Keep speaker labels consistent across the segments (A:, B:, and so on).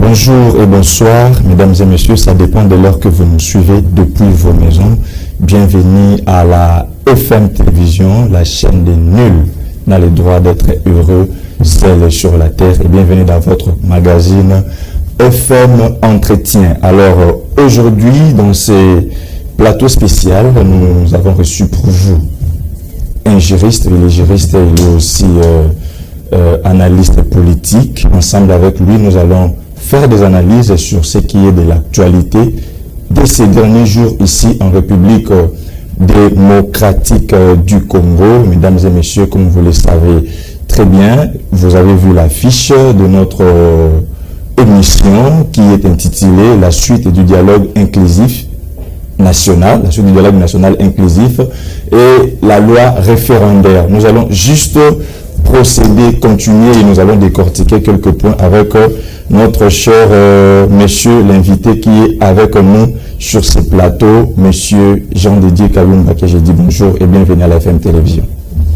A: Bonjour et bonsoir, mesdames et messieurs, ça dépend de l'heure que vous nous suivez depuis vos maisons. Bienvenue à la FM Télévision, la chaîne des nuls n'a le droit d'être heureux, seul sur la terre. Et bienvenue dans votre magazine FM Entretien. Alors aujourd'hui, dans ces plateaux spéciaux, nous avons reçu pour vous un juriste. Il est juriste et il est aussi analyste politique. Ensemble avec lui, nous allons faire des analyses sur ce qui est de l'actualité de ces derniers jours ici en République démocratique du Congo. Mesdames et messieurs, comme vous le savez très bien, vous avez vu l'affiche de notre émission qui est intitulée « La suite du dialogue inclusif national », la suite du dialogue national inclusif et la loi référendaire. Nous allons juste procéder, continuer et nous allons décortiquer quelques points avec notre cher monsieur l'invité qui est avec nous sur ce plateau, monsieur Jean-Didier Kalumba, que je dis bonjour et bienvenue à la FM Télévision.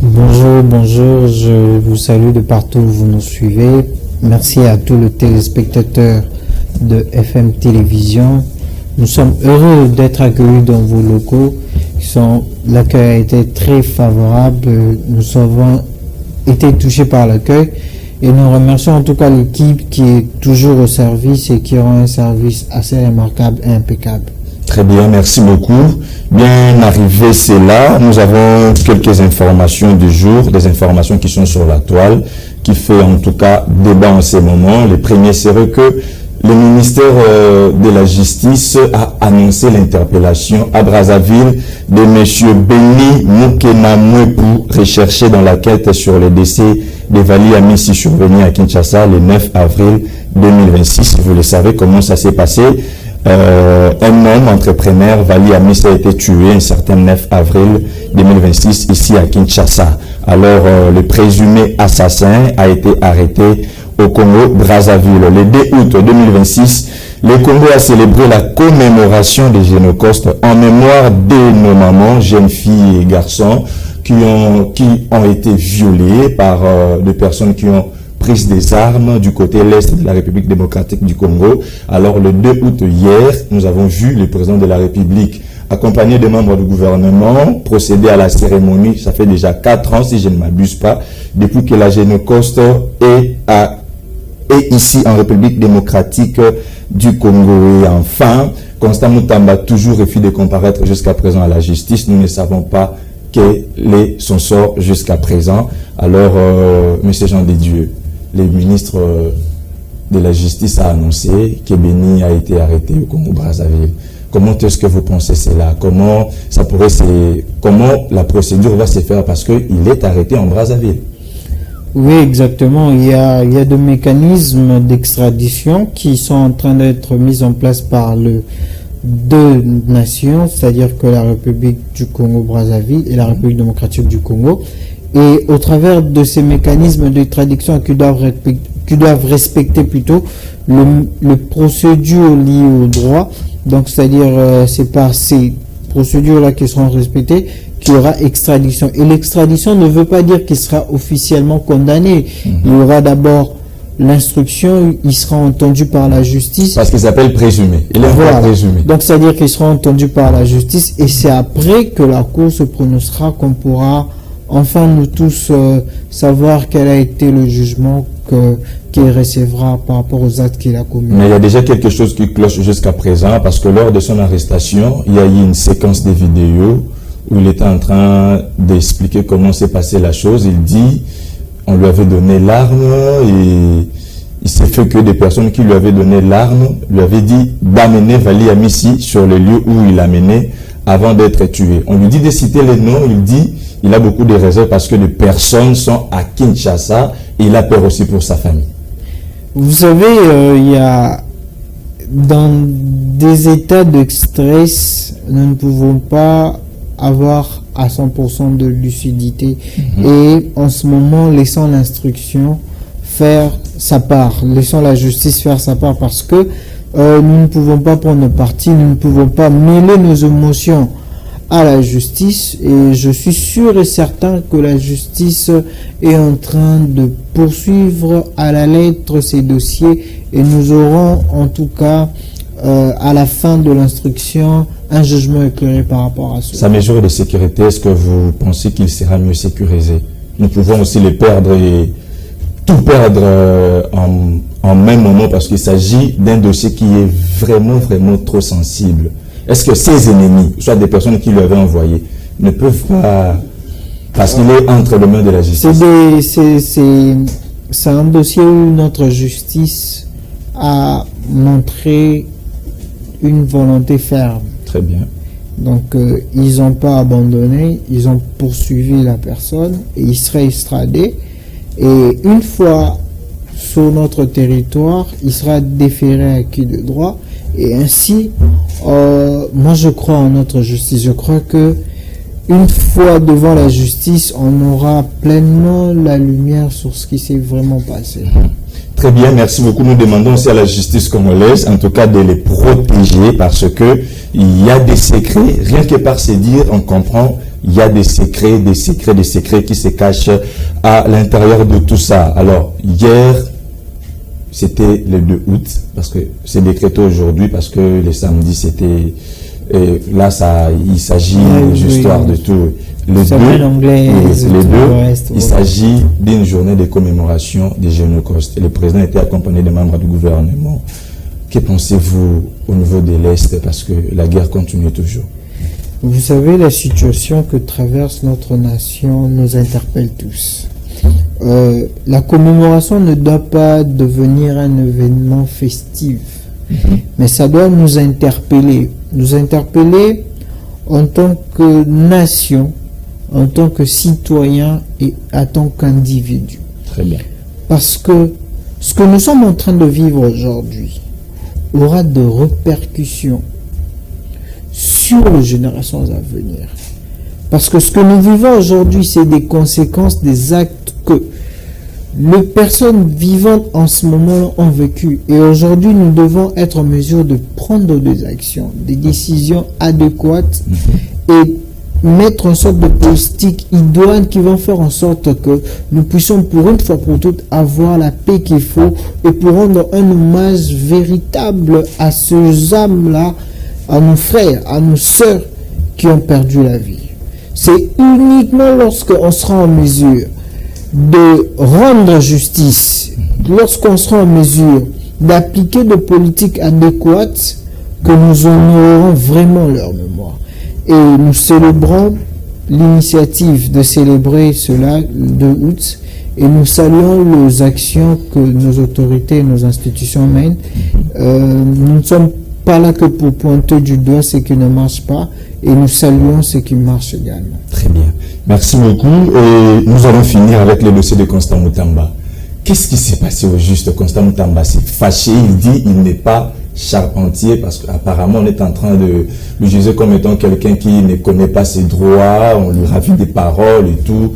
B: Bonjour, je vous salue de partout où vous nous suivez. Merci à tous les téléspectateurs de FM Télévision. Nous sommes heureux d'être accueillis dans vos locaux. L'accueil a été très favorable. Nous avons été touchés par l'accueil et nous remercions en tout cas l'équipe qui est toujours au service et qui rend un service assez remarquable et impeccable.
A: Très bien, merci beaucoup. Bien arrivé, c'est là. Nous avons quelques informations du jour, des informations qui sont sur la toile, qui fait en tout cas débat en ce moment. Le premier serait que le ministère de la Justice a annoncé l'interpellation à Brazzaville de M. Beni Mukenamwe pour rechercher dans la quête sur le décès de Vali Amissi survenu à Kinshasa le 9 avril 2026. Vous le savez comment ça s'est passé. Un homme entrepreneur, Vali Amissi, a été tué un certain 9 avril 2026 ici à Kinshasa. Alors le présumé assassin a été arrêté au Congo-Brazzaville. Le 2 août 2026, le Congo a célébré la commémoration des Génocoste en mémoire de nos mamans, jeunes filles et garçons qui ont été violés par des personnes qui ont pris des armes du côté l'est de la République démocratique du Congo. Alors le 2 août hier, nous avons vu le président de la République accompagné des membres du gouvernement procéder à la cérémonie. Ça fait déjà 4 ans, si je ne m'abuse pas, depuis que la Génocoste est ici en République démocratique du Congo. Et enfin, Constant Mutamba toujours refuse de comparaître jusqu'à présent à la justice. Nous ne savons pas quel est son sort jusqu'à présent. Alors, Monsieur Jean de Dieu, le ministre de la Justice a annoncé que Beni a été arrêté au Congo-Brazzaville. Comment est-ce que vous pensez cela? Comment la procédure va se faire parce qu'il est arrêté en Brazzaville?
B: Oui, exactement. Il y a des mécanismes d'extradition qui sont en train d'être mis en place par les deux nations, c'est-à-dire que la République du Congo-Brazzaville et la République démocratique du Congo. Et au travers de ces mécanismes d'extradition qui doivent respecter plutôt le procédure liée au droit, donc c'est-à-dire c'est par ces procédures-là qui seront respectées qu'il y aura extradition. Et l'extradition ne veut pas dire qu'il sera officiellement condamné. Il y aura d'abord l'instruction, il sera entendu par la justice. Parce qu'il s'appelle présumé. Il est voilà. Présumé. Donc c'est-à-dire qu'il sera entendu par la justice et c'est après que la Cour se prononcera qu'on pourra enfin nous tous savoir quel a été le jugement qu'il recevra par rapport aux actes qu'il a commis. Mais il y a déjà quelque chose qui cloche jusqu'à présent parce que lors de son arrestation, il y a eu une séquence de vidéos où il était en train d'expliquer comment s'est passée la chose. Il dit, on lui avait donné l'arme et il s'est fait que des personnes qui lui avaient donné l'arme lui avaient dit d'amener Vali Amissi sur le lieu où il l'a mené avant d'être tué. On lui dit de citer les noms, il dit, il a beaucoup de réserves parce que les personnes sont à Kinshasa et il a peur aussi pour sa famille. Vous savez, il y a dans des états de stress, nous ne pouvons pas avoir à 100% de lucidité et en ce moment laissons l'instruction faire sa part, laissons la justice faire sa part parce que nous ne pouvons pas prendre parti, nous ne pouvons pas mêler nos émotions à la justice, et je suis sûr et certain que la justice est en train de poursuivre à la lettre ces dossiers, et nous aurons en tout cas à la fin de l'instruction un jugement éclairé par rapport à cela.
A: Sa mesure de sécurité, est-ce que vous pensez qu'il sera mieux sécurisé? Nous pouvons aussi les perdre et tout perdre en même moment, parce qu'il s'agit d'un dossier qui est vraiment trop sensible. Est-ce que ses ennemis, soit des personnes qui lui avaient envoyé, ne peuvent pas, parce qu'il est entre les mains de la justice?
B: C'est un dossier où notre justice a montré une volonté ferme.
A: Très bien.
B: Donc, ils n'ont pas abandonné, ils ont poursuivi la personne et il sera extradé. Et une fois sur notre territoire, il sera déféré à qui de droit. Et ainsi, moi je crois en notre justice. Je crois que une fois devant la justice, on aura pleinement la lumière sur ce qui s'est vraiment passé.
A: Très bien, merci beaucoup. Nous demandons aussi à la justice congolaise, en tout cas, de les protéger, parce que il y a des secrets, rien que par se dire, on comprend, il y a des secrets qui se cachent à l'intérieur de tout ça. Alors, hier, c'était le 2 août, parce que c'est décrété aujourd'hui, parce que le samedi, c'était... là, il s'agit d'histoire de tout. Le 2, il s'agit d'une journée de commémoration des Génocostes. Le président était accompagné des membres du gouvernement. Que pensez-vous au niveau de l'Est, parce que la guerre continue toujours?
B: Vous savez, la situation que traverse notre nation nous interpelle tous. La commémoration ne doit pas devenir un événement festif, mais ça doit nous interpeller en tant que nation, en tant que citoyen et en tant qu'individu.
A: Très bien.
B: Parce que ce que nous sommes en train de vivre aujourd'hui aura de répercussions sur les générations à venir. Parce que ce que nous vivons aujourd'hui, c'est des conséquences des actes que les personnes vivantes en ce moment ont vécu. Et aujourd'hui, nous devons être en mesure de prendre des actions, des décisions adéquates et mettre en sorte de politique idoine qui vont faire en sorte que nous puissions pour une fois pour toutes avoir la paix qu'il faut, et pour rendre un hommage véritable à ces âmes-là, à nos frères, à nos sœurs qui ont perdu la vie. C'est uniquement lorsqu'on sera en mesure de rendre justice, lorsqu'on sera en mesure d'appliquer des politiques adéquates, que nous honorerons vraiment leur mémoire. Et nous célébrons l'initiative de célébrer cela le 2 août, et nous saluons les actions que nos autorités et nos institutions mènent. Nous ne sommes pas là que pour pointer du doigt ce qui ne marche pas, et nous saluons ce qui marche également.
A: Très bien. Merci beaucoup. Et nous allons finir avec le dossier de Constant Moutamba. Qu'est-ce qui s'est passé au juste? Constant Moutamba s'est fâché, il dit il n'est pas charpentier, parce qu'apparemment on est en train de le juger comme étant quelqu'un qui ne connaît pas ses droits, on lui ravit des paroles et tout.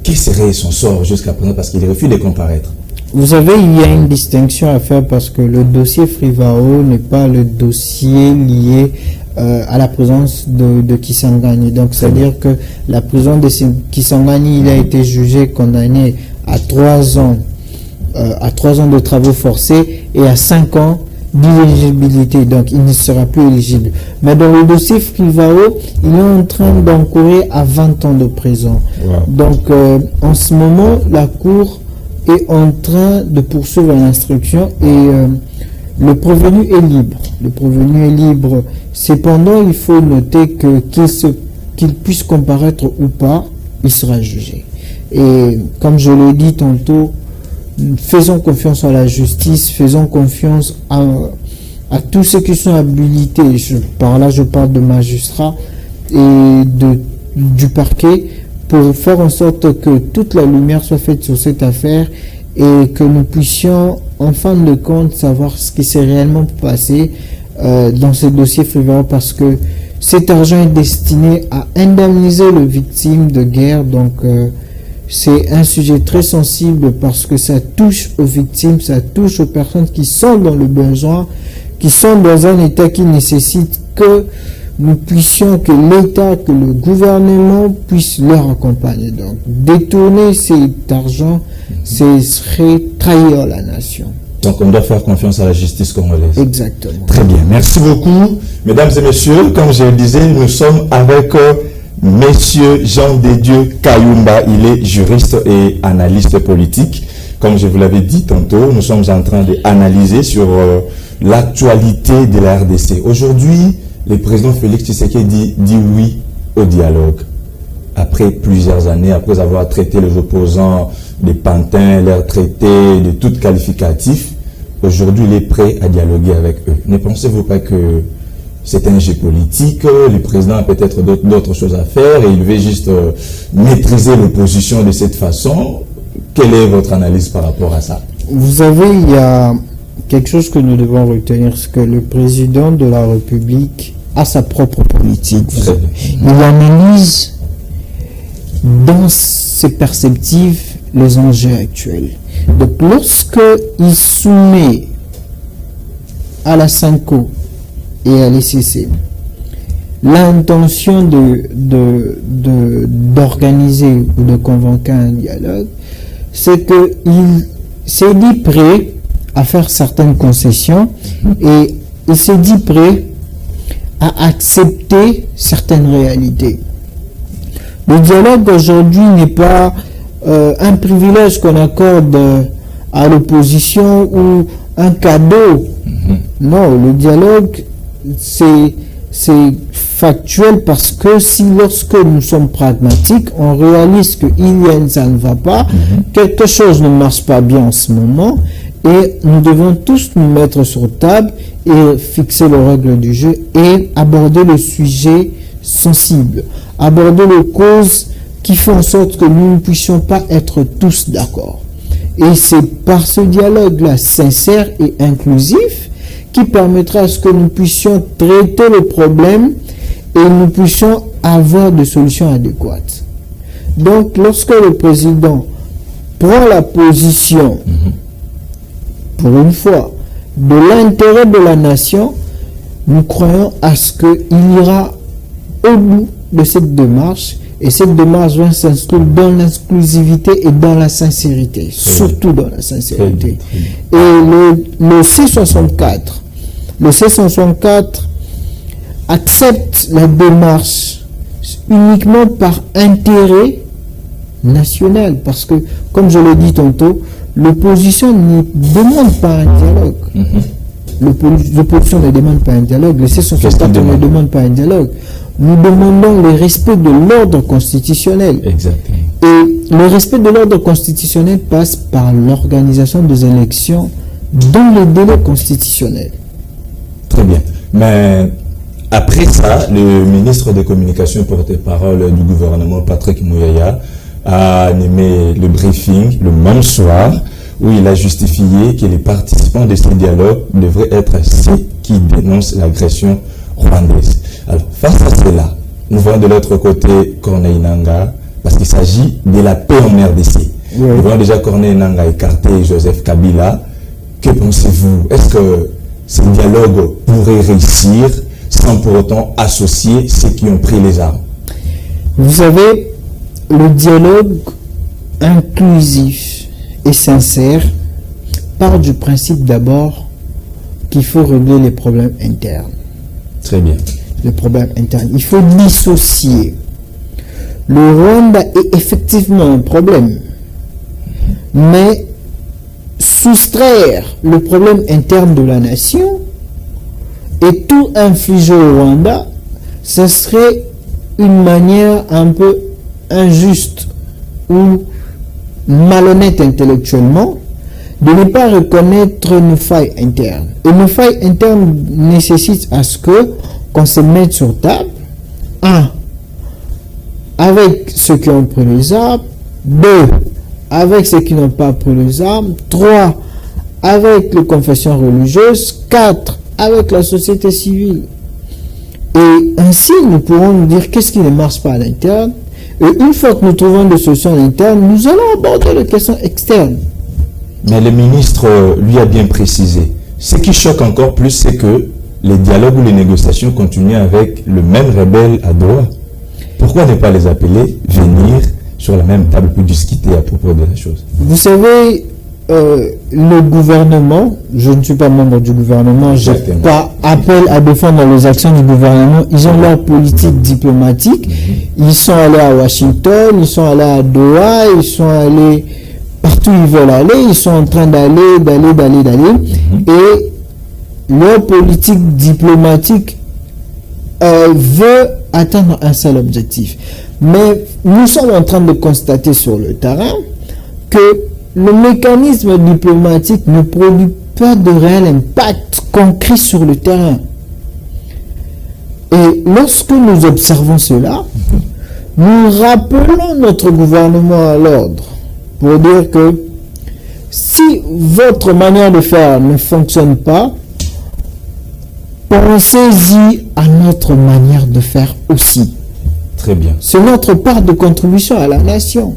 A: Quel serait son sort jusqu'à présent, parce qu'il refuse de comparaître?
B: Vous savez, il y a une distinction à faire, parce que le dossier Frivao n'est pas le dossier lié à la présence de Kisangani. Donc, c'est-à-dire que la prison de Kisangani, il a été jugé, condamné à 3 ans de travaux forcés et à 5 ans d'éligibilité. Donc, il ne sera plus éligible. Mais dans le dossier Frivao, il est en train d'encourir à 20 ans de prison. Wow. Donc, en ce moment, la Cour est en train de poursuivre l'instruction, et le prévenu est libre. Le prévenu est libre. Cependant, il faut noter que qu'il puisse comparaître ou pas, il sera jugé. Et comme je l'ai dit tantôt, faisons confiance à la justice, faisons confiance à tous ceux qui sont habilités. Par là, je parle de magistrats et du parquet, pour faire en sorte que toute la lumière soit faite sur cette affaire, et que nous puissions, en fin de compte, savoir ce qui s'est réellement passé dans ce dossier Frivao, parce que cet argent est destiné à indemniser les victimes de guerre. Donc, c'est un sujet très sensible, parce que ça touche aux victimes, ça touche aux personnes qui sont dans le besoin, qui sont dans un état qui nécessite que nous puissions, que l'État, que le gouvernement puisse leur accompagner. Donc, détourner cet argent, ce serait trahir la nation.
A: Donc on doit faire confiance à la justice congolaise.
B: Exactement.
A: Très bien, merci beaucoup. Mesdames et messieurs, comme je le disais, nous sommes avec Monsieur Jean de Dieu Kayumba. Il est juriste et analyste politique. Comme je vous l'avais dit tantôt, nous sommes en train d'analyser sur l'actualité de la RDC. Aujourd'hui, le président Félix Tshisekedi dit oui au dialogue. Après plusieurs années, après avoir traité les opposants des pantins, leur traité de tout qualificatif, aujourd'hui il est prêt à dialoguer avec eux. Ne pensez-vous pas que c'est un jeu politique? Le président a peut-être d'autres choses à faire et il veut juste maîtriser l'opposition de cette façon. Quelle est votre analyse par rapport à ça?
B: Vous savez, il y a quelque chose que nous devons retenir, c'est que le président de la République a sa propre politique. Il analyse dans ses perspectives les enjeux actuels. Donc, lorsque il soumet à la SENCO et à l'ECC l'intention d'organiser ou de convoquer un dialogue, c'est qu'il s'est dit prêt à faire certaines concessions et il s'est dit prêt à accepter certaines réalités. Le dialogue aujourd'hui n'est pas un privilège qu'on accorde à l'opposition ou un cadeau. Non, le dialogue, c'est factuel parce que lorsque nous sommes pragmatiques, on réalise ça ne va pas, quelque chose ne marche pas bien en ce moment, et nous devons tous nous mettre sur table et fixer les règles du jeu et aborder le sujet sensible, aborder les causes qui font en sorte que nous ne puissions pas être tous d'accord. Et c'est par ce dialogue-là sincère et inclusif qui permettra à ce que nous puissions traiter le problème et nous puissions avoir des solutions adéquates. Donc, lorsque le président prend la position, pour une fois, de l'intérêt de la nation, nous croyons à ce qu'il ira au bout de cette démarche, et cette démarche va s'inscrire dans l'exclusivité et dans la sincérité, surtout dans la sincérité. Et le C64 accepte la démarche uniquement par intérêt national, parce que, comme je l'ai dit tantôt, l'opposition ne demande pas un dialogue. L'opposition ne demande pas un dialogue, le C64 ne demande pas un dialogue. Nous demandons le respect de l'ordre constitutionnel.
A: Exactement.
B: Et le respect de l'ordre constitutionnel passe par l'organisation des élections dans les délais constitutionnels.
A: Très bien. Mais après ça, le ministre des Communications porte-parole du gouvernement, Patrick Mouyaya, a animé le briefing le même soir où il a justifié que les participants de ce dialogue devraient être ceux qui dénoncent l'agression rwandaise. Alors, face à cela, nous voyons de l'autre côté Corneille Nangaa, parce qu'il s'agit de la paix en RDC. Oui. Nous voyons déjà Corneille Nangaa écarter Joseph Kabila. Que pensez-vous? Est-ce que ce dialogue pourrait réussir sans pour autant associer ceux qui ont pris les armes?
B: Vous savez, le dialogue inclusif et sincère part du principe d'abord qu'il faut régler les problèmes internes.
A: Très bien.
B: Les problèmes internes. Il faut dissocier. Le Rwanda est effectivement un problème, mais soustraire le problème interne de la nation et tout infliger au Rwanda, ce serait une manière un peu injuste ou malhonnête intellectuellement de ne pas reconnaître nos failles internes. Et nos failles internes nécessitent à ce qu'on se mette sur table, 1. avec ceux qui ont pris les armes, 2. avec ceux qui n'ont pas pris les armes, 3. avec les confessions religieuses, 4. avec la société civile. Et ainsi, nous pourrons nous dire qu'est-ce qui ne marche pas à l'interne. Et une fois que nous trouvons des solutions internes, nous allons aborder les questions externes.
A: Mais le ministre lui a bien précisé. Ce qui choque encore plus, c'est que les dialogues ou les négociations continuent avec le même rebelle à Doha. Pourquoi ne pas les appeler, venir sur la même table pour discuter à propos de la chose?
B: Vous savez, le gouvernement, je ne suis pas membre du gouvernement, je n'ai pas appel à défendre les actions du gouvernement, ils ont leur politique diplomatique, ils sont allés à Washington, ils sont allés à Doha, ils sont allés partout où ils veulent aller, ils sont en train d'aller, et leur politique diplomatique veut atteindre un seul objectif. Mais nous sommes en train de constater sur le terrain que le mécanisme diplomatique ne produit pas de réel impact concret sur le terrain. Et lorsque nous observons cela, nous rappelons notre gouvernement à l'ordre pour dire que si votre manière de faire ne fonctionne pas, pensez-y à notre manière de faire aussi.
A: Très bien.
B: C'est notre part de contribution à la nation.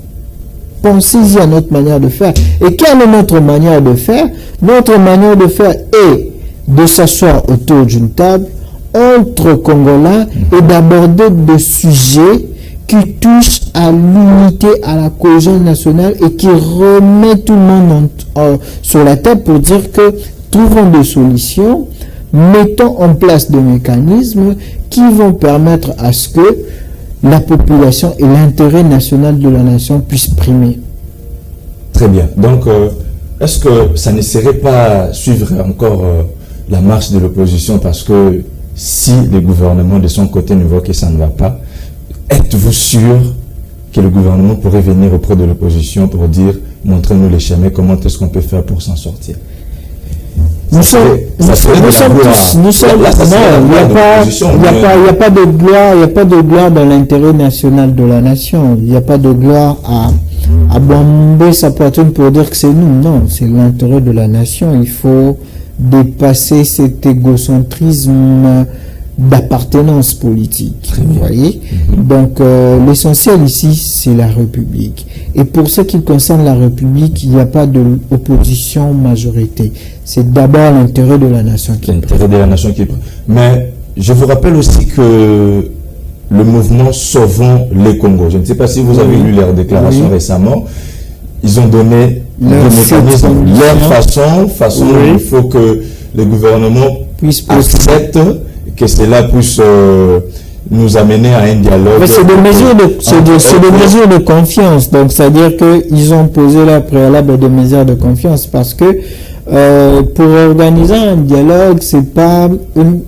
B: Pensez-y à notre manière de faire. Et quelle est notre manière de faire? Notre manière de faire est de s'asseoir autour d'une table entre Congolais et d'aborder des sujets qui touchent à l'unité, à la cohésion nationale et qui remettent tout le monde sur la table pour dire que trouvons des solutions, mettons en place des mécanismes qui vont permettre à ce que la population et l'intérêt national de la nation puissent primer.
A: Très bien. Donc, est-ce que ça ne serait pas suivre encore la marche de l'opposition, parce que si le gouvernement de son côté ne voit que ça ne va pas, êtes-vous sûr que le gouvernement pourrait venir auprès de l'opposition pour dire montrez-nous les chemins, comment est-ce qu'on peut faire pour s'en sortir?
B: Nous sommes tous, il n'y a pas de gloire dans l'intérêt national de la nation. Il n'y a pas de gloire à bomber sa poitrine pour dire que c'est nous. Non, c'est l'intérêt de la nation. Il faut dépasser cet égocentrisme d'appartenance politique. Vous voyez? Donc, l'essentiel ici, c'est la République. Et pour ce qui concerne la République, il n'y a pas d'opposition majorité. C'est d'abord l'intérêt de la nation qui est.
A: L'intérêt de la nation qui est. Mais je vous rappelle aussi que le mouvement Sauvons les Congo, je ne sais pas si vous avez lu leur déclaration récemment, ils ont donné leur façon il faut que le gouvernement puisse accepte que cela puisse nous amener à un dialogue.
B: Mais c'est des mesures de confiance. Donc, c'est-à-dire qu'ils ont posé là préalable des mesures de confiance parce que pour organiser un dialogue, c'est pas une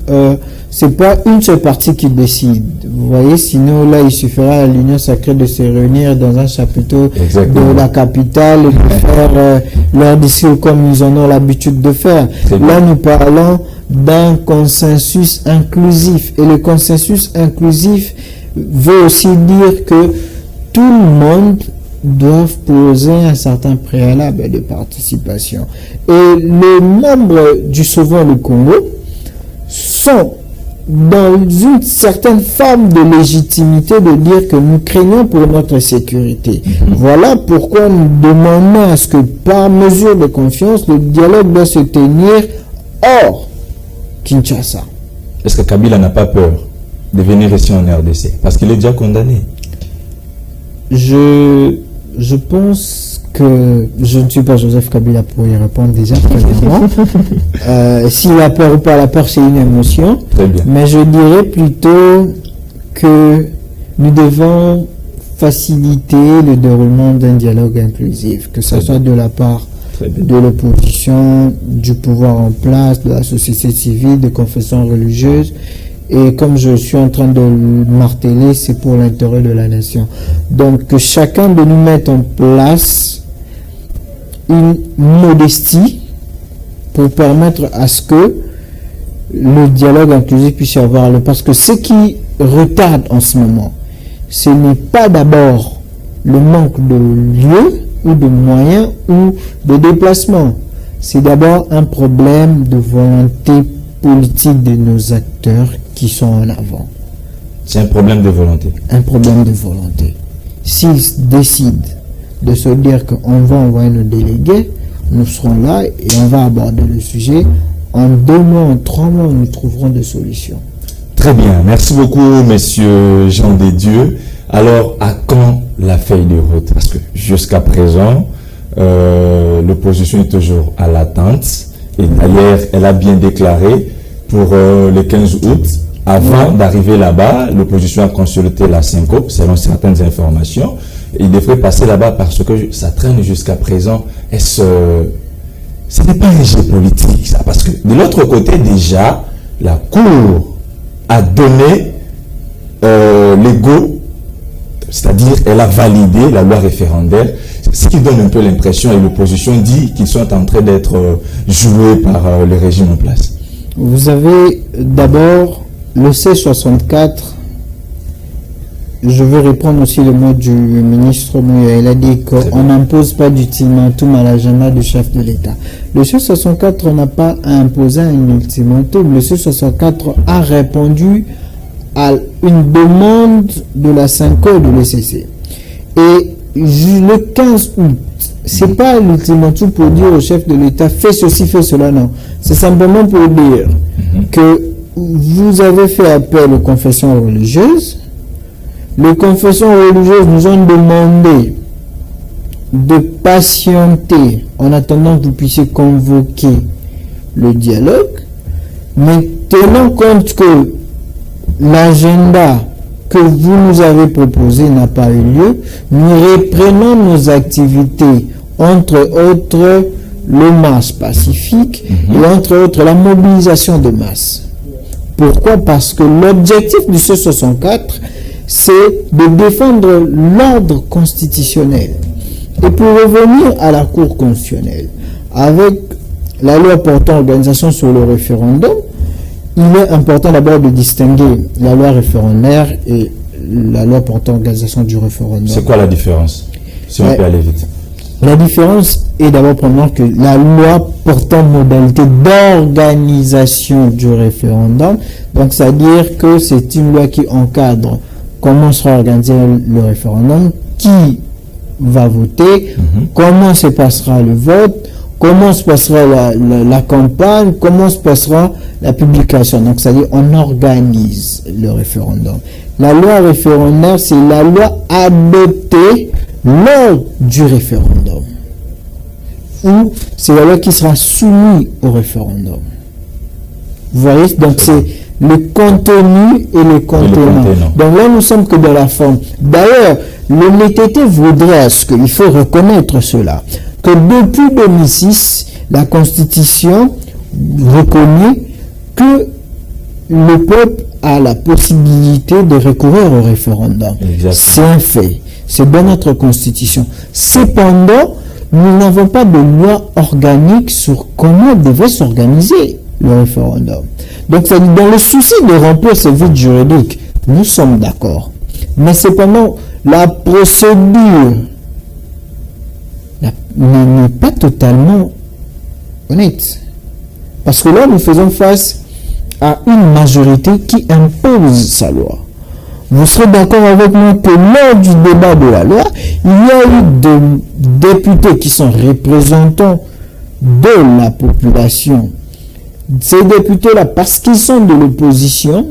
B: seule partie qui décide. Vous voyez, sinon là, il suffira à l'Union sacrée de se réunir dans un chapiteau de la capitale et de faire leur discours comme ils en ont l'habitude de faire. Là, nous parlons d'un consensus inclusif. Et le consensus inclusif veut aussi dire que tout le monde doit poser un certain préalable de participation. Et les membres du Sauvons le Congo sont dans une certaine forme de légitimité de dire que nous craignons pour notre sécurité. Voilà pourquoi nous demandons à ce que, par mesure de confiance, le dialogue doit se tenir hors Kinshasa.
A: Est-ce que Kabila n'a pas peur de venir ici en RDC? Parce qu'il est déjà condamné.
B: Je pense que je ne suis pas Joseph Kabila pour y répondre déjà premièrement. S'il a peur ou pas, la peur c'est une émotion.
A: Très bien.
B: Mais je dirais plutôt que nous devons faciliter le déroulement d'un dialogue inclusif, que ce soit de la part de l'opposition, du pouvoir en place, de la société civile, des confessions religieuses. Et comme je suis en train de le marteler, c'est pour l'intérêt de la nation. Donc que chacun de nous mette en place une modestie pour permettre à ce que le dialogue inclusif puisse avoir lieu. Parce que ce qui retarde en ce moment, ce n'est pas d'abord le manque de lieux ou de moyens ou de déplacement. C'est d'abord un problème de volonté politique de nos acteurs qui sont en avant.
A: C'est un problème de volonté.
B: Un problème de volonté. S'ils décident de se dire qu'on va envoyer nos délégués, nous serons là et on va aborder le sujet en 2 mois, en 3 mois, nous trouverons des solutions.
A: Très bien. Merci beaucoup, Monsieur Jean Desdieux. Alors, à quand la feuille de route? Parce que jusqu'à présent, l'opposition est toujours à l'attente. Et d'ailleurs, elle a bien déclaré pour le 15 août, avant d'arriver là-bas, l'opposition a consulté la syncope, selon certaines informations. Il devrait passer là-bas parce que ça traîne jusqu'à présent. Ce n'est pas un jeu politique, ça. Parce que de l'autre côté, déjà, la Cour a donné l'ego, c'est-à-dire elle a validé la loi référendaire, ce qui donne un peu l'impression, et l'opposition dit qu'ils sont en train d'être joués par le régime en place.
B: Vous avez d'abord le C64. Je veux reprendre aussi le mot du ministre Mouya. Il a dit qu'on n'impose pas d'ultimatum à l'agenda du chef de l'État. Le C64 n'a pas imposé un ultimatum. Le C64 a répondu à une demande de la SYNCO et de l'ECC. Et le 15 août, c'est pas l'ultimatum pour dire au chef de l'État fais ceci, fais cela, non. C'est simplement pour dire que vous avez fait appel aux confessions religieuses. Les confessions religieuses nous ont demandé de patienter en attendant que vous puissiez convoquer le dialogue, mais tenant compte que l'agenda que vous nous avez proposé n'a pas eu lieu, nous reprenons nos activités, entre autres le marche pacifique et entre autres la mobilisation de masse. Pourquoi? Parce que l'objectif du C64, c'est de défendre l'ordre constitutionnel. Et pour revenir à la Cour constitutionnelle, avec la loi portant organisation sur le référendum, il est important d'abord de distinguer la loi référendaire et la loi portant organisation du référendum.
A: C'est quoi la différence? Si on peut aller vite.
B: La différence est d'abord premièrement que la loi portant modalité d'organisation du référendum, donc c'est-à-dire que c'est une loi qui encadre comment sera organisé le référendum, qui va voter, comment se passera le vote, comment se passera la campagne, comment se passera la publication. Donc, c'est-à-dire on organise le référendum. La loi référendaire, c'est la loi adoptée lors du référendum. Ou c'est la loi qui sera soumise au référendum. Vous voyez, donc c'est le contenu et le contenant. Donc là, nous sommes que dans la forme. D'ailleurs, l'honnêteté voudrait à ce qu'il faut reconnaître cela, que depuis 2006, la Constitution reconnaît que le peuple a la possibilité de recourir au référendum. C'est un fait. C'est dans notre Constitution. Cependant, nous n'avons pas de loi organique sur comment devait s'organiser le référendum. Donc, dans le souci de remplir ce vide juridique, nous sommes d'accord. Mais cependant, la procédure n'est pas totalement honnête. Parce que là, nous faisons face à une majorité qui impose sa loi. Vous serez d'accord avec moi que lors du débat de la loi, il y a eu des députés qui sont représentants de la population. Ces députés-là, parce qu'ils sont de l'opposition,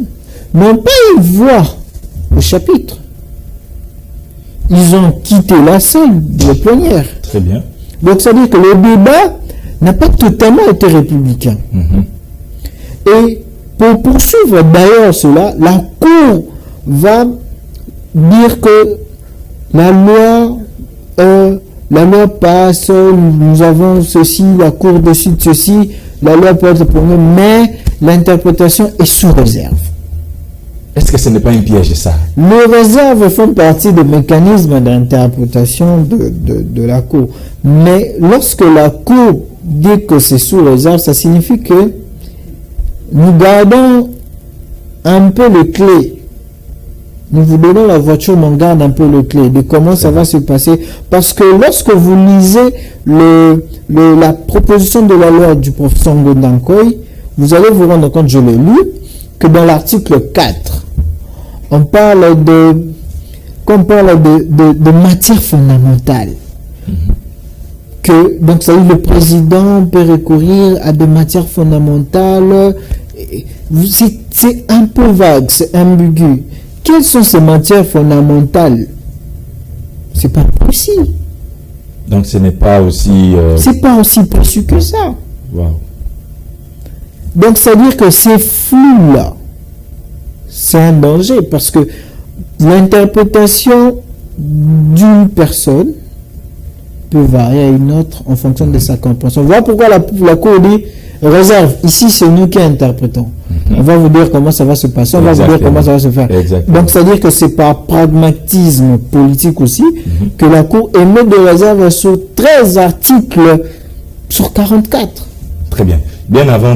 B: n'ont pas eu voix au chapitre. Ils ont quitté la salle de plénière.
A: Très bien.
B: Donc, ça veut dire que le débat n'a pas totalement été républicain. Et pour poursuivre d'ailleurs cela, la Cour va dire que la loi passe, nous avons ceci, la Cour décide ceci, la loi peut être promulguée, mais l'interprétation est sous réserve.
A: Est-ce que ce n'est pas un piège, ça?
B: Les réserves font partie des mécanismes d'interprétation de la Cour. Mais lorsque la Cour dit que c'est sous réserve, ça signifie que nous gardons un peu les clés. Nous vous donnons la voiture, mais on garde un peu les clés de comment ça va se passer. Parce que lorsque vous lisez la proposition de la loi du professeur Ngondankoy, vous allez vous rendre compte, je l'ai lu, que dans l'article 4, on parle de matière fondamentale. donc ça veut dire le président peut recourir à des matières fondamentales. C'est un peu vague, c'est ambigu. Quelles sont ces matières fondamentales? C'est pas précis.
A: Donc ce n'est pas aussi...
B: C'est pas aussi précis que ça.
A: Wow.
B: Donc ça veut dire que ces flous-là, c'est un danger parce que l'interprétation d'une personne peut varier à une autre en fonction de sa compréhension. Voilà pourquoi la Cour dit réserve. Ici, c'est nous qui interprétons. On va vous dire comment ça va se passer, on va vous dire comment ça va se faire.
A: Exactement.
B: Donc, ça veut dire que c'est par pragmatisme politique aussi que la Cour émet des réserves sur 13 articles sur 44.
A: Très bien. Bien avant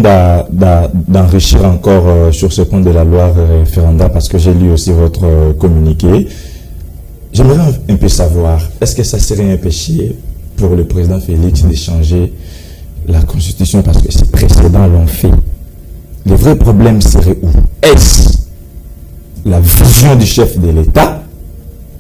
A: d'enrichir encore sur ce point de la loi référendaire, parce que j'ai lu aussi votre communiqué, j'aimerais un peu savoir, est-ce que ça serait un péché pour le président Félix de changer la Constitution parce que ses précédents l'ont fait? Le vrai problème serait où? Est-ce la vision du chef de l'État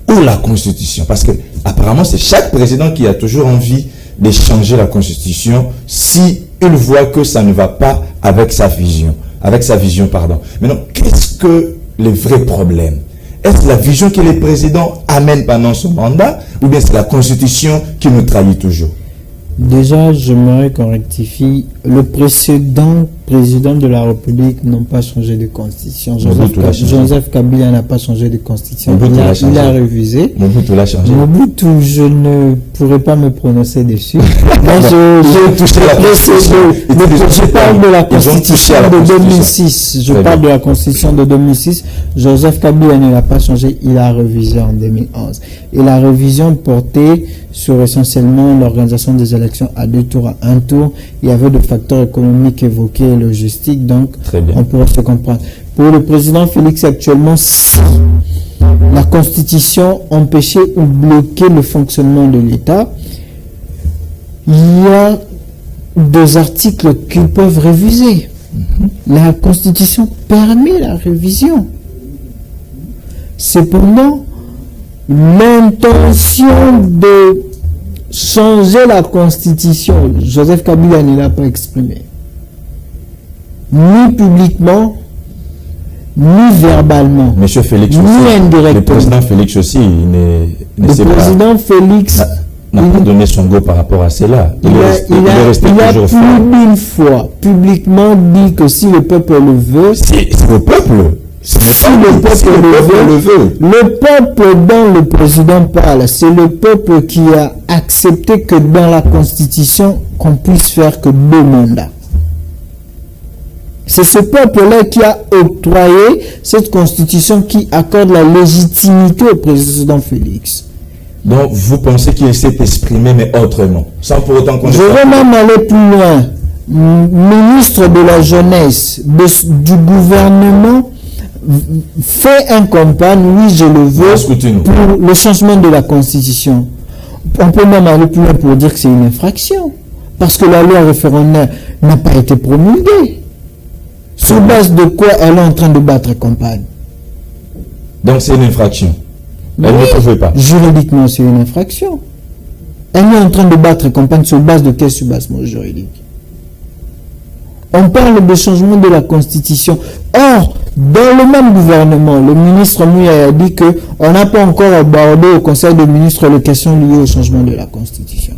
A: ou la Constitution? Parce que apparemment c'est chaque président qui a toujours envie de changer la Constitution si il voit que ça ne va pas avec sa vision. Maintenant, qu'est-ce que le vrai problème? Est-ce la vision que le président amène pendant son mandat ou bien c'est la Constitution qui nous trahit toujours?
B: Déjà, j'aimerais qu'on rectifie. Le précédent président de la République n'a pas changé de constitution. Joseph Kabila n'a pas changé de constitution. Il a révisé.
A: Mobutu l'a changé.
B: Mobutu, je ne pourrais pas me prononcer dessus. Moi, je parle de la constitution de 2006. Je parle de la constitution de 2006. Joseph Kabila ne l'a pas changé. Il a révisé en 2011. Et la révision portait sur essentiellement l'organisation des élections à 2 tours, à 1 tour. Il y avait des facteurs économiques évoqués et logistiques, donc on pourrait se comprendre. Pour le président Félix actuellement, si la Constitution empêchait ou bloquait le fonctionnement de l'État, il y a des articles qu'ils peuvent réviser. La Constitution permet la révision. Cependant, l'intention de changer la Constitution, Joseph Kabila ne l'a pas exprimé. Ni publiquement, ni verbalement.
A: Monsieur Félix
B: ni
A: aussi,
B: indirectement.
A: le président Félix aussi,
B: le président Félix
A: n'a pas donné son go par rapport à cela. Il est resté toujours fort.
B: Il a plus d'une fois publiquement dit que si le peuple le veut,
A: c'est le peuple.
B: Si le peuple le veut, le peuple dont le président parle, c'est le peuple qui a accepté que dans la Constitution, qu'on puisse faire que 2 mandats. C'est ce peuple-là qui a octroyé cette Constitution qui accorde la légitimité au président Félix.
A: Donc, vous pensez qu'il s'est exprimé, mais autrement, sans pour autant qu'on...
B: Je vais même aller plus loin. Ministre de la Jeunesse, du gouvernement, fait un campagne, oui je le veux, pour le changement de la Constitution. On peut même aller plus loin pour dire que c'est une infraction, parce que la loi référendaire n'a pas été promulguée. Sur base de quoi elle est en train de battre campagne?
A: Donc c'est une infraction. Elle ne pouvait pas.
B: Juridiquement c'est une infraction. Elle est en train de battre campagne sur base de quel soubassement juridique? On parle de changement de la Constitution. Or, dans le même gouvernement, le ministre Mouya a dit qu'on n'a pas encore abordé au Conseil des ministres les questions liées au changement de la Constitution.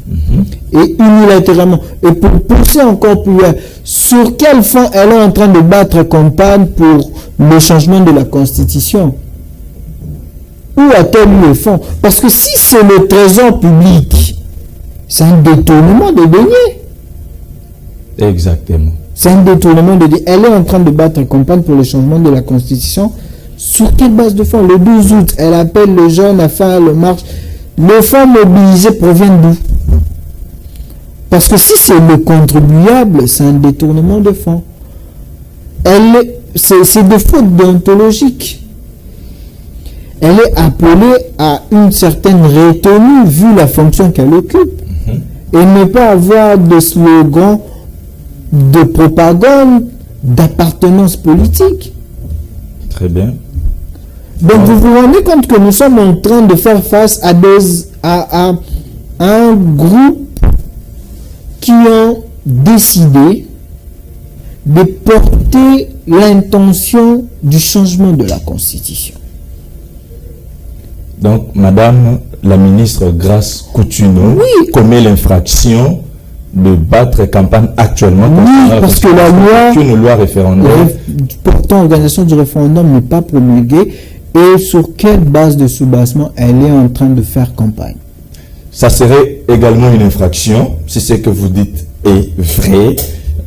B: Et unilatéralement. Et pour pousser encore plus loin, sur quel fond elle est en train de battre campagne pour le changement de la Constitution? Où a-t-elle eu le fond? Parce que si c'est le trésor public, c'est un détournement de deniers.
A: Exactement.
B: C'est un détournement de dire. Elle est en train de battre campagne pour le changement de la Constitution. Sur quelle base de fonds? Le 12 août, elle appelle les jeunes à faire le marche. Les fonds mobilisés proviennent d'où? Parce que si c'est le contribuable, c'est un détournement de fonds. C'est de faute déontologique. Elle est appelée à une certaine retenue vu la fonction qu'elle occupe. Et ne pas avoir de slogan de propagande, d'appartenance politique.
A: Très bien.
B: Donc vous vous rendez compte que nous sommes en train de faire face à un groupe qui ont décidé de porter l'intention du changement de la Constitution.
A: Donc, Madame la ministre Grace Coutuneau commet l'infraction de battre campagne actuellement.
B: Oui, parce que la loi,
A: une loi référendaire
B: portant organisation du référendum n'est pas promulguée. Et sur quelle base de soubassement elle est en train de faire campagne?
A: Ça serait également une infraction, si ce que vous dites est vrai.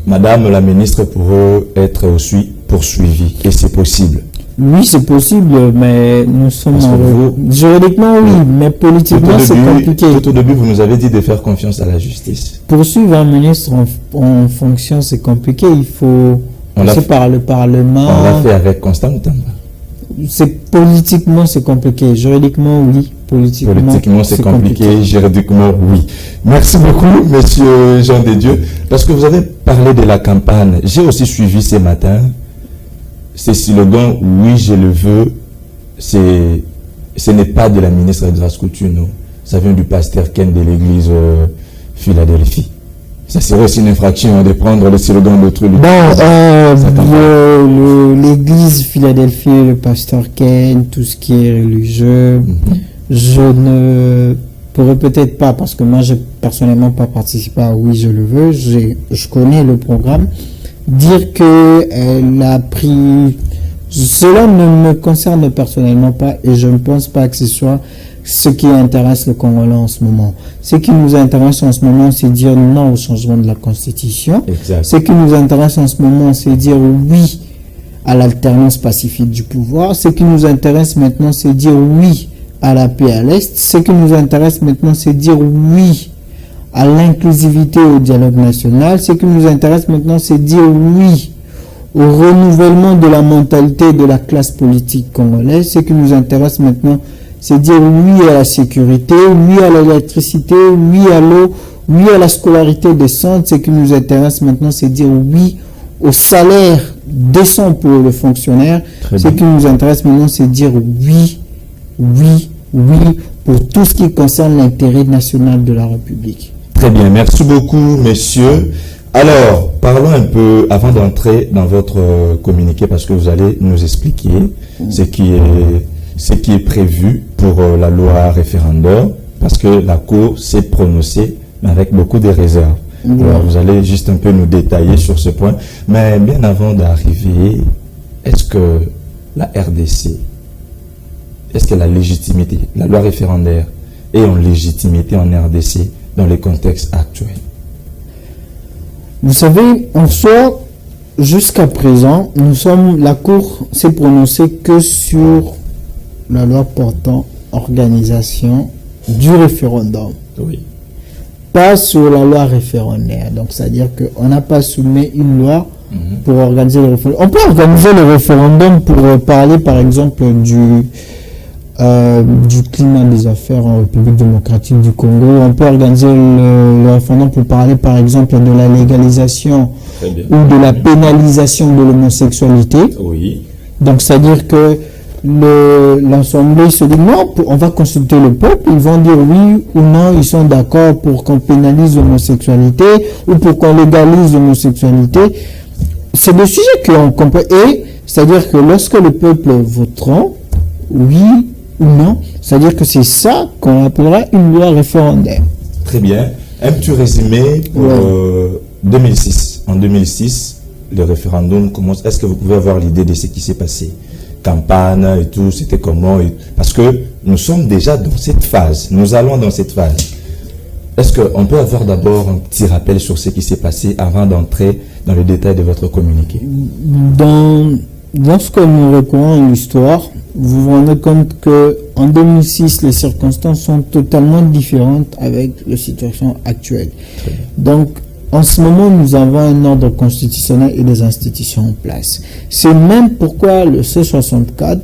A: Madame la ministre pourrait être aussi poursuivie, et c'est possible.
B: Oui, c'est possible, mais nous sommes juridiquement, oui, mais politiquement, c'est compliqué.
A: Tout au début, vous nous avez dit de faire confiance à la justice.
B: Poursuivre un ministre en fonction, c'est compliqué. Il faut passer par le Parlement.
A: On l'a fait avec Constant Mutamba.
B: Politiquement, c'est compliqué. Juridiquement, oui.
A: Politiquement, c'est compliqué. Juridiquement, oui. Merci beaucoup, monsieur Jean de Dieu. Lorsque vous avez parlé de la campagne, j'ai aussi suivi ce matin ces slogans, oui, je le veux. Ce n'est pas de la ministre Grace Coutuneau. Ça vient du pasteur Ken de l'église Philadelphie. Ça serait aussi une infraction de prendre le slogan d'autrui.
B: L'église Philadelphie, le pasteur Ken, tout ce qui est religieux, je ne pourrais peut-être pas, parce que moi, je personnellement pas participé à oui, je le veux. Je connais le programme. Dire qu'elle a pris... Cela ne me concerne personnellement pas et je ne pense pas que ce soit ce qui intéresse le Congolais en ce moment. Ce qui nous intéresse en ce moment, c'est dire non au changement de la Constitution.
A: Exact.
B: Ce qui nous intéresse en ce moment, c'est dire oui à l'alternance pacifique du pouvoir. Ce qui nous intéresse maintenant, c'est dire oui à la paix à l'Est. Ce qui nous intéresse maintenant, c'est dire oui à l'inclusivité et au dialogue national. Ce qui nous intéresse maintenant, c'est dire oui au renouvellement de la mentalité de la classe politique congolaise. Ce qui nous intéresse maintenant, c'est dire oui à la sécurité, oui à l'électricité, oui à l'eau, oui à la scolarité décente. Ce qui nous intéresse maintenant, c'est dire oui au salaire décent pour le fonctionnaire. Ce qui nous intéresse maintenant, c'est dire oui, oui, oui pour tout ce qui concerne l'intérêt national de la République.
A: Très bien, merci beaucoup, messieurs. Alors, parlons un peu, avant d'entrer dans votre communiqué, parce que vous allez nous expliquer ce qui est prévu pour la loi référendaire, parce que la Cour s'est prononcée, mais avec beaucoup de réserves. Alors, vous allez juste un peu nous détailler sur ce point. Mais bien avant d'arriver, est-ce que la RDC, est-ce que la légitimité, la loi référendaire est en légitimité en RDC dans les contextes actuels?
B: Vous savez, en soi, jusqu'à présent, la Cour s'est prononcée que sur la loi portant organisation du référendum.
A: Oui.
B: Pas sur la loi référendaire. Donc, c'est-à-dire qu'on n'a pas soumis une loi pour organiser le référendum. On peut organiser le référendum pour parler, par exemple, du climat des affaires en République démocratique du Congo. On peut organiser le référendum pour parler, par exemple, de la légalisation ou de la pénalisation de l'homosexualité.
A: Oui.
B: Donc, c'est-à-dire que l'Assemblée se dit non, on va consulter le peuple, ils vont dire oui ou non, ils sont d'accord pour qu'on pénalise l'homosexualité ou pour qu'on légalise l'homosexualité. C'est le sujet qu'on comprend. Et c'est-à-dire que lorsque le peuple votera oui ou non, c'est-à-dire que c'est ça qu'on appellera une loi référendaire.
A: Très bien. Un petit résumé pour 2006. En 2006, le référendum commence. Est-ce que vous pouvez avoir l'idée de ce qui s'est passé? Campagne et tout, c'était comment? Parce que nous sommes déjà dans cette phase. Nous allons dans cette phase. Est-ce qu'on peut avoir d'abord un petit rappel sur ce qui s'est passé avant d'entrer dans le détail de votre communiqué?
B: Lorsque nous recourons à l'histoire, vous vous rendez compte qu'en 2006, les circonstances sont totalement différentes avec la situation actuelle. Donc, en ce moment, nous avons un ordre constitutionnel et des institutions en place. C'est même pourquoi le C64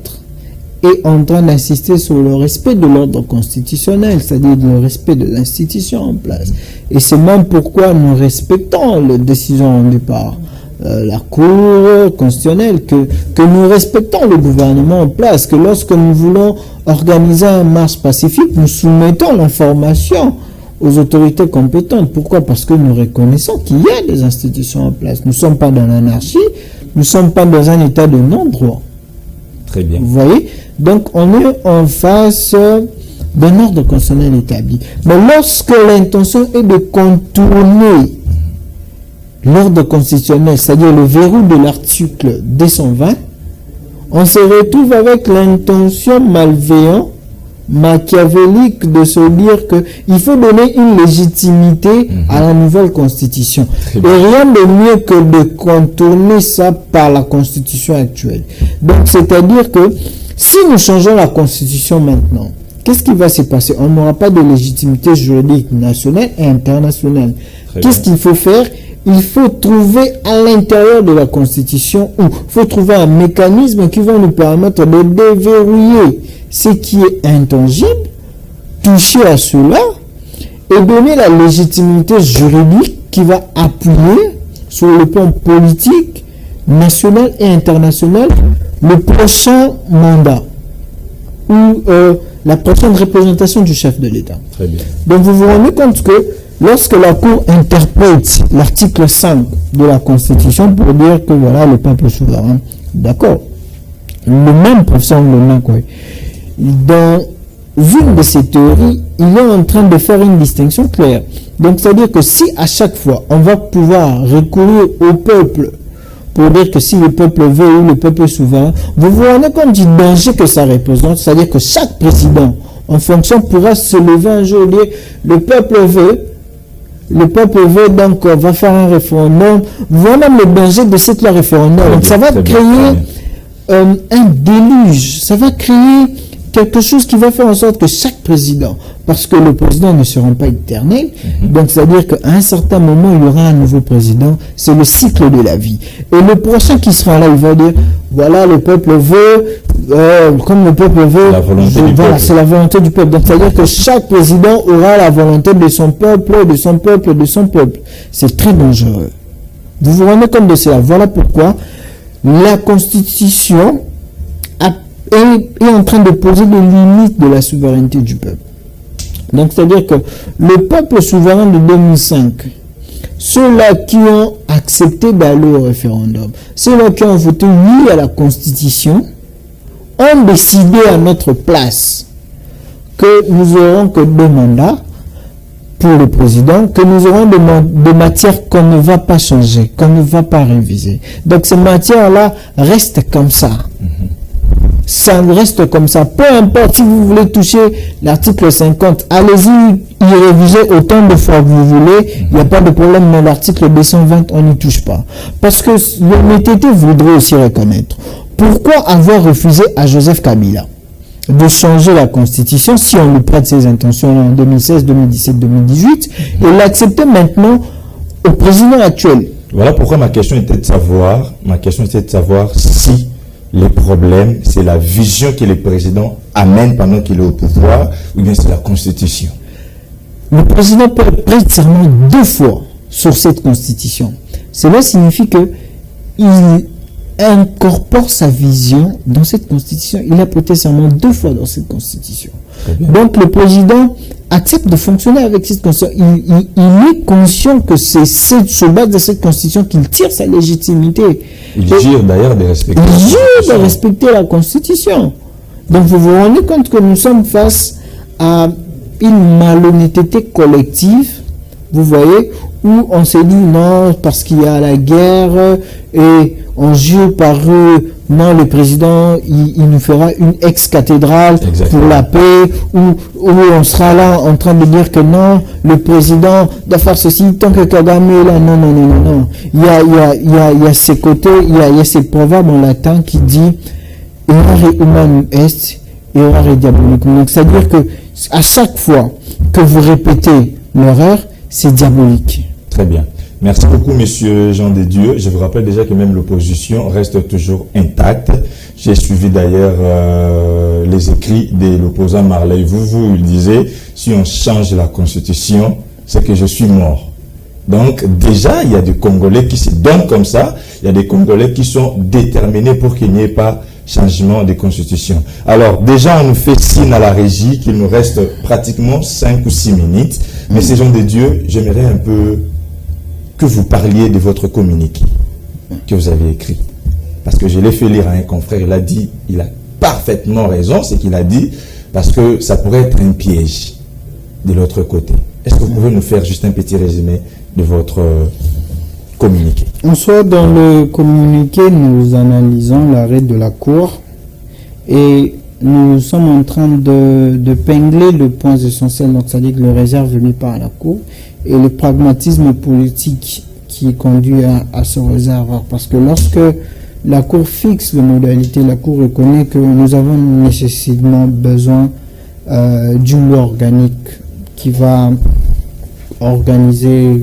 B: est en train d'insister sur le respect de l'ordre constitutionnel, c'est-à-dire le respect de l'institution en place. Et c'est même pourquoi nous respectons les décisions rendues par la Cour constitutionnelle, que nous respectons le gouvernement en place, que lorsque nous voulons organiser un marche pacifique, nous soumettons l'information aux autorités compétentes. Pourquoi? Parce que nous reconnaissons qu'il y a des institutions en place. Nous ne sommes pas dans l'anarchie, nous ne sommes pas dans un état de non-droit.
A: Très bien.
B: Vous voyez? Donc, on est en face d'un ordre constitutionnel établi. Mais lorsque l'intention est de contourner l'ordre constitutionnel, c'est-à-dire le verrou de l'article 220, on se retrouve avec l'intention malveillante, machiavélique de se dire qu'il faut donner une légitimité à la nouvelle constitution. Et rien de mieux que de contourner ça par la constitution actuelle. Donc, c'est-à-dire que si nous changeons la constitution maintenant, qu'est-ce qui va se passer? On n'aura pas de légitimité juridique nationale et internationale. Qu'est-ce qu'il faut faire? Il faut trouver à l'intérieur de la Constitution, ou il faut trouver un mécanisme qui va nous permettre de déverrouiller ce qui est intangible, toucher à cela, et donner la légitimité juridique qui va appuyer sur le plan politique, national et international, le prochain mandat, ou la prochaine représentation du chef de l'État.
A: Très bien.
B: Donc vous vous rendez compte que lorsque la Cour interprète l'article 5 de la Constitution pour dire que voilà, le peuple est souverain, d'accord, le même professeur dans une de ces théories, il est en train de faire une distinction claire. Donc c'est-à-dire que si à chaque fois on va pouvoir recourir au peuple pour dire que si le peuple veut ou le peuple est souverain, vous vous rendez compte du danger que ça représente, c'est-à-dire que chaque président en fonction pourra se lever un jour et dire le peuple veut, donc on va faire un référendum. Voilà le danger de ce référendum. Donc ça va créer un déluge, ça va créer quelque chose qui va faire en sorte que chaque président, parce que le président ne sera pas éternel, donc c'est-à-dire qu'à un certain moment, il y aura un nouveau président, c'est le cycle de la vie. Et le prochain qui sera là, il va dire, voilà, le peuple veut, comme le peuple veut, voilà, c'est la volonté du peuple. Donc c'est-à-dire que chaque président aura la volonté de son peuple, de son peuple, de son peuple. C'est très dangereux. Vous vous rendez compte de cela. Voilà pourquoi la Constitution est en train de poser des limites de la souveraineté du peuple. Donc, c'est-à-dire que le peuple souverain de 2005, ceux-là qui ont accepté d'aller au référendum, ceux-là qui ont voté oui à la Constitution, ont décidé à notre place que nous aurons que 2 mandats pour le président, que nous aurons des matières qu'on ne va pas changer, qu'on ne va pas réviser. Donc, ces matières-là restent comme ça. Ça reste comme ça. Peu importe si vous voulez toucher l'article 50, allez-y y réviser autant de fois que vous voulez. Il n'y a pas de problème, mais l'article 220, on n'y touche pas. Parce que l'honnêteté voudrait aussi reconnaître. Pourquoi avoir refusé à Joseph Kabila de changer la Constitution si on lui prête ses intentions en 2016, 2017, 2018 et l'accepter maintenant au président actuel?
A: Voilà pourquoi ma question était de savoir si le problème, c'est la vision que le président amène pendant qu'il est au pouvoir, ou bien c'est la Constitution.
B: Le président peut prêter serment 2 fois sur cette Constitution. Cela signifie que il incorpore sa vision dans cette Constitution. Il a prêté serment 2 fois dans cette Constitution. Donc le président accepte de fonctionner avec cette Constitution. Il est conscient que c'est sur base de cette Constitution qu'il tire sa légitimité.
A: Il jure d'ailleurs de respecter
B: la Constitution. Donc vous vous rendez compte que nous sommes face à une malhonnêteté collective, vous voyez, où on se dit non parce qu'il y a la guerre et on jure par eux, non, le président il nous fera une ex-cathédrale pour la paix, où on sera là en train de dire que non, le président doit faire ceci tant que Kagame est là. Non. Il y a ces côtés, il y a ces proverbes en latin qui dit errare humanum est, errare diabolicum. Donc c'est-à-dire que à chaque fois que vous répétez l'erreur, c'est diabolique.
A: Très bien. Merci beaucoup, monsieur Jean de Dieu. Je vous rappelle déjà que même l'opposition reste toujours intacte. J'ai suivi d'ailleurs les écrits de l'opposant Marley Vouvou. Il disait, si on change la Constitution, c'est que je suis mort. Donc déjà, il y a des Congolais qui se donnent comme ça. Il y a des Congolais qui sont déterminés pour qu'il n'y ait pas changement de constitution. Alors, déjà, on nous fait signe à la régie qu'il nous reste pratiquement 5 ou 6 minutes. Mais ces gens de Dieu, j'aimerais un peu que vous parliez de votre communiqué que vous avez écrit. Parce que je l'ai fait lire à un confrère, il a dit, il a parfaitement raison, ce qu'il a dit, parce que ça pourrait être un piège de l'autre côté. Est-ce que vous pouvez nous faire juste un petit résumé de votre communiqué?
B: En soi, dans le communiqué, nous analysons l'arrêt de la Cour et nous sommes en train de pingler le point essentiel, donc c'est-à-dire le réserve mis par la Cour et le pragmatisme politique qui conduit à ce réservoir. Parce que lorsque la Cour fixe les modalités, la Cour reconnaît que nous avons nécessairement besoin d'une loi organique qui va organiser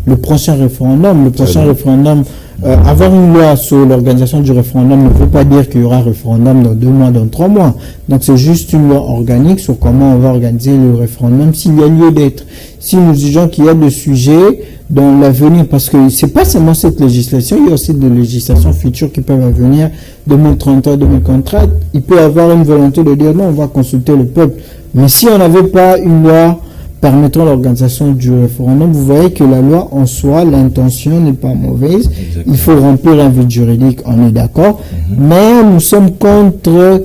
B: le prochain référendum. Le prochain référendum, avoir une loi sur l'organisation du référendum ne veut pas dire qu'il y aura un référendum dans 2 mois, dans 3 mois. Donc c'est juste une loi organique sur comment on va organiser le référendum s'il y a lieu d'être. Si nous jugeons qu'il y a des sujets dans l'avenir, parce que c'est pas seulement cette législation, il y a aussi des législations futures qui peuvent venir 2033, 2034. Il peut y avoir une volonté de dire non, on va consulter le peuple. Mais si on n'avait pas une loi permettant l'organisation du référendum, vous voyez que la loi en soi, l'intention n'est pas mauvaise. Exactement. Il faut remplir un vide juridique, on est d'accord. Mais nous sommes contre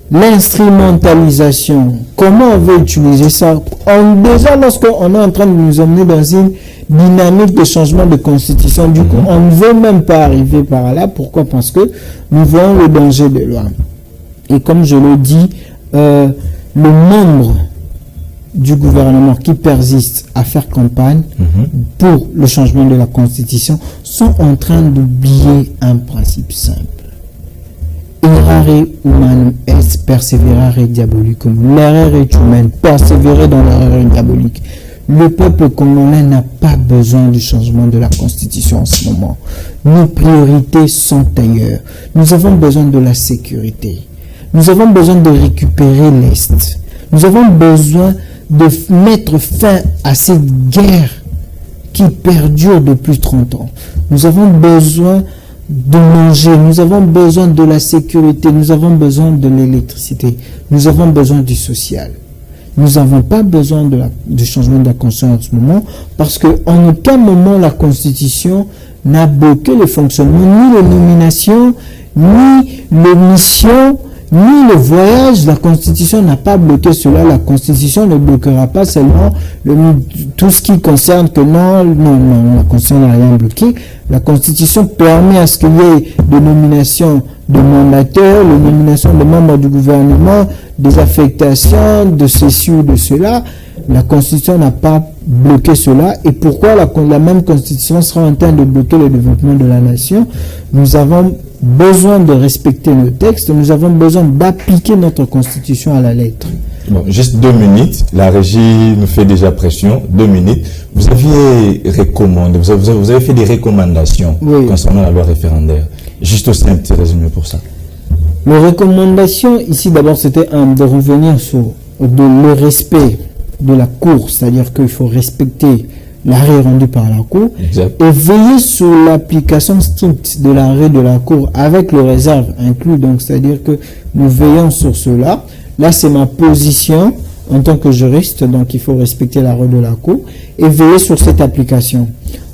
B: l'instrumentalisation. Comment on veut utiliser ça? Déjà, lorsqu'on est en train de nous emmener dans une dynamique de changement de constitution, du coup, on ne veut même pas arriver par là. Pourquoi? Parce que nous voyons le danger de loi. Et comme je le dis, le nombre du gouvernement qui persiste à faire campagne pour le changement de la Constitution sont en train d'oublier un principe simple. Errare humanum est perseverare diabolicum. L'erreur est humaine, persévérer dans l'erreur est diabolique. Le peuple congolais n'a pas besoin du changement de la Constitution en ce moment. Nos priorités sont ailleurs. Nous avons besoin de la sécurité. Nous avons besoin de récupérer l'Est. Nous avons besoin de mettre fin à cette guerre qui perdure depuis 30 ans. Nous avons besoin de manger, nous avons besoin de la sécurité, nous avons besoin de l'électricité, nous avons besoin du social. Nous n'avons pas besoin du changement de la Constitution en ce moment parce qu'en aucun moment la Constitution n'a bloqué le fonctionnement, ni les nominations, ni les missions, ni le voyage. La Constitution n'a pas bloqué cela. La Constitution ne bloquera pas seulement tout ce qui concerne que non, la Constitution n'a rien bloqué. La Constitution permet à ce qu'il y ait des nominations de mandateurs, les nominations de membres du gouvernement, des affectations, de ceci ou de cela. La Constitution n'a pas bloqué cela. Et pourquoi la même Constitution sera en train de bloquer le développement de la nation? Nous avons besoin de respecter le texte, nous avons besoin d'appliquer notre Constitution à la lettre.
A: Bon, juste 2 minutes, la régie nous fait déjà pression, 2 minutes. Vous aviez recommandé, vous avez fait des recommandations concernant la loi référendaire. Juste aussi un petit résumé pour ça.
B: Les recommandations, ici d'abord, c'était de revenir sur le respect de la Cour, c'est-à-dire qu'il faut respecter l'arrêt rendu par la Cour, et veiller sur l'application stricte de l'arrêt de la Cour avec le réserve inclus, donc c'est-à-dire que nous veillons sur cela. Là, c'est ma position en tant que juriste, donc il faut respecter l'arrêt de la Cour et veiller sur cette application.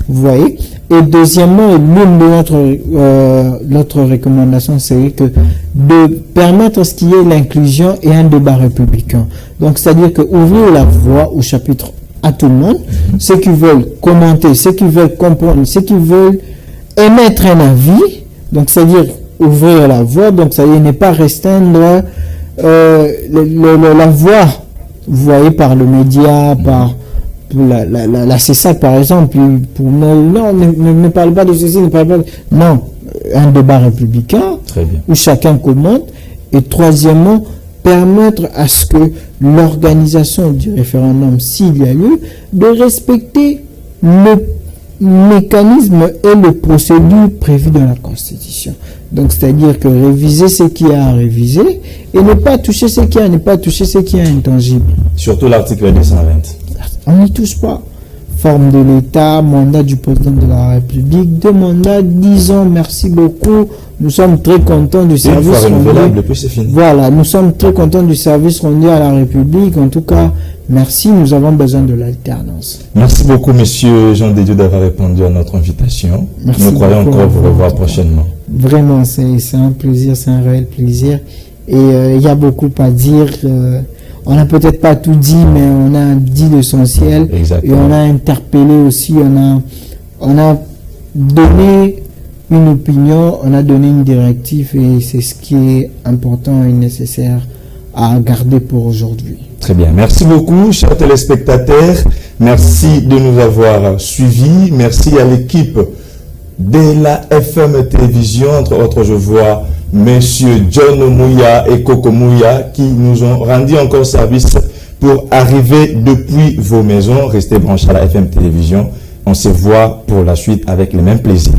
B: Vous voyez? Et deuxièmement, l'une de notre recommandation, c'est que de permettre ce qu'il y ait l'inclusion et un débat républicain. Donc, c'est-à-dire que ouvrir la voie au chapitre à tout le monde, ceux qui veulent commenter, ceux qui veulent comprendre, ceux qui veulent émettre un avis, donc c'est-à-dire ouvrir la voie, donc ça y est, ne pas restreindre la voie, vous voyez, par le média, par la CESAC par exemple, pour ne parle pas de ceci, ne parle pas de... Non, un débat républicain où chacun commente. Et troisièmement, permettre à ce que l'organisation du référendum, s'il y a lieu, de respecter le mécanisme et les procédures prévues dans la Constitution. Donc, c'est-à-dire que réviser ce qui est à réviser et ne pas toucher ce qui est à ne pas toucher ce qui est intangible.
A: Surtout l'article 220.
B: On n'y touche pas. Forme de l'État, mandat du président de la République, 2 mandats, 10 ans, merci beaucoup. Nous sommes très contents du service rendu.
A: C'est fini.
B: Voilà, nous sommes très contents du service rendu à la République. En tout cas, Merci, nous avons besoin de l'alternance.
A: Merci beaucoup, monsieur Jean Dédieu, d'avoir répondu à notre invitation.
B: Merci
A: nous croyons
B: beaucoup
A: encore vous revoir prochainement.
B: Vraiment, c'est un plaisir, c'est un réel plaisir. Et il y a beaucoup à dire. On n'a peut-être pas tout dit, mais on a dit l'essentiel. Et on a interpellé aussi, on a donné une opinion, on a donné une directive, et c'est ce qui est important et nécessaire à garder pour aujourd'hui.
A: Très bien. Merci beaucoup, chers téléspectateurs. Merci de nous avoir suivis. Merci à l'équipe de la FM Télévision. Entre autres, je vois Monsieur John Mouya et Coco Mouya qui nous ont rendu encore service pour arriver depuis vos maisons. Restez branchés à la FM Télévision. On se voit pour la suite avec le même plaisir.